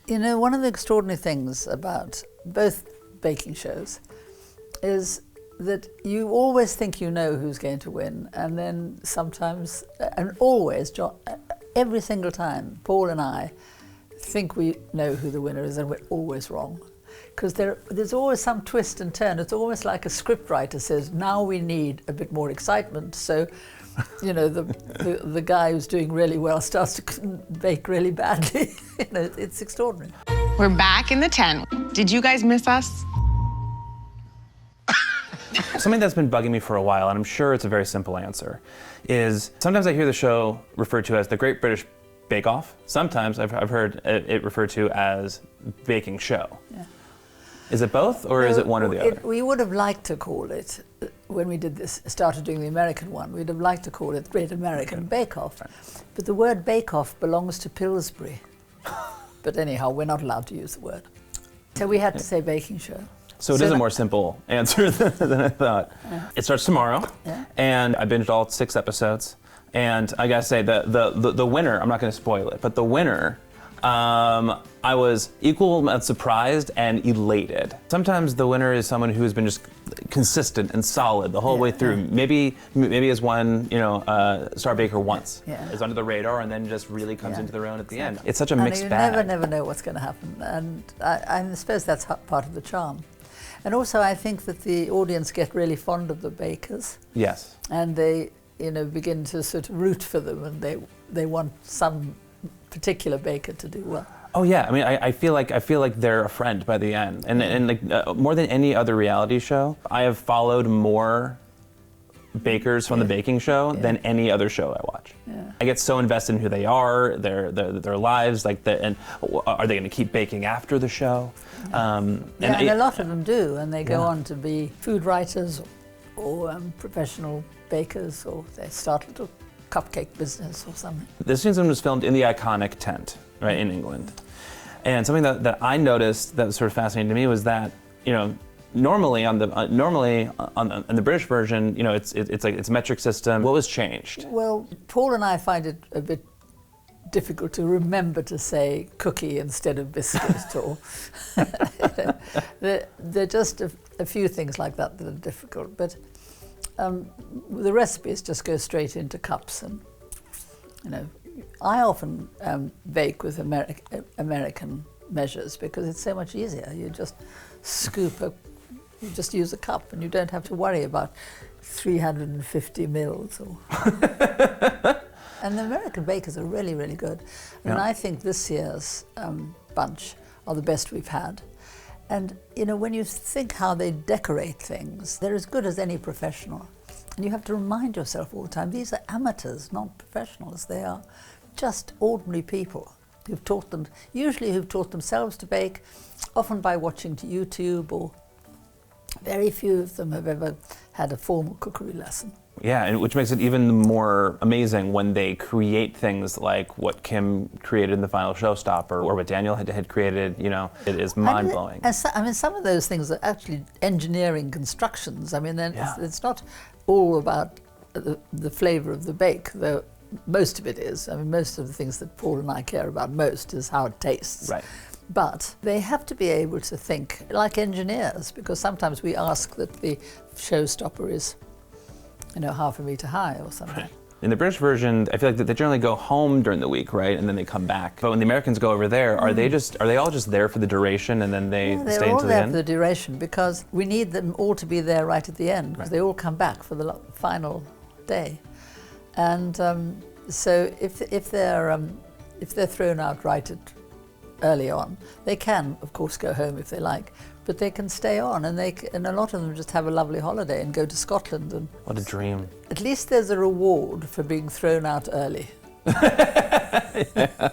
You know, one of the extraordinary things about both baking shows is that you always think you know who's going to win, and then sometimes, and always, every single time, Paul and I think we know who the winner is, and we're always wrong. Because there's always some twist and turn. It's almost like a scriptwriter says, now we need a bit more excitement. So, you know, the guy who's doing really well starts to bake really badly. You know, it's extraordinary. We're back in the tent. Did you guys miss us? Something that's been bugging me for a while, and I'm sure it's a very simple answer, is sometimes I hear the show referred to as the Great British Bake Off. Sometimes I've heard it referred to as baking show. Yeah. Is it both, or is it one or the other? We would have liked to call it, when we did this, started doing the American one, we'd have liked to call it Great American Bake Off. Right. But the word bake off belongs to Pillsbury. But anyhow, we're not allowed to use the word. So we had to say baking show. So it is a more simple answer than I thought. Yeah. It starts tomorrow, and I binged all 6 episodes. And I gotta say, the winner, I'm not gonna spoil it, but the winner, I was equal surprised and elated. Sometimes the winner is someone who has been just consistent and solid the whole way through. Maybe has won, you know, Star Baker once, is under the radar, and then just really comes into their own at the end. It's such a mixed bag. You never know what's going to happen, and I suppose that's part of the charm. And also, I think that the audience get really fond of the bakers. Yes. And they, you know, begin to sort of root for them, and they want some particular baker to do well. Oh yeah, I mean, I feel like they're a friend by the end, and like more than any other reality show, I have followed more bakers from the baking show than any other show I watch. Yeah. I get so invested in who they are, their lives, and are they going to keep baking after the show? And a lot of them do, and they go on to be food writers or professional bakers, or they start a little cupcake business or something. This season was filmed in the iconic tent, right, in England. And something that I noticed that was sort of fascinating to me was that, you know, normally on the British version, you know, it's like it's a metric system. What was changed? Well, Paul and I find it a bit difficult to remember to say cookie instead of biscuit or there are just a few things like that are difficult, but the recipes just go straight into cups, and you know, I often bake with American measures because it's so much easier. You just you just use a cup, and you don't have to worry about 350 mils. And the American bakers are really, really good. And I think this year's bunch are the best we've had. And you know, when you think how they decorate things, they're as good as any professional. And you have to remind yourself all the time, these are amateurs, not professionals. They are just ordinary people who've taught themselves to bake, often by watching YouTube, or very few of them have ever had a formal cookery lesson. Yeah, and which makes it even more amazing when they create things like what Kim created in the final showstopper, or what Daniel had created. You know, it is mind-blowing. I mean, some of those things are actually engineering constructions. I mean, it's not all about the flavor of the bake, though most of it is. I mean, most of the things that Paul and I care about most is how it tastes. Right. But they have to be able to think like engineers, because sometimes we ask that the showstopper is, you know, 1/2 meter high or something. Right. In the British version, I feel like they generally go home during the week, right, and then they come back. But when the Americans go over there, are they all just there for the duration, and then they stay until the end? They're all there for the duration, because we need them all to be there right at the end, because they all come back for the final day. And so if they're thrown out right early on, they can, of course, go home if they like, but they can stay on, and a lot of them just have a lovely holiday and go to Scotland. And what a dream! At least there's a reward for being thrown out early. Yeah.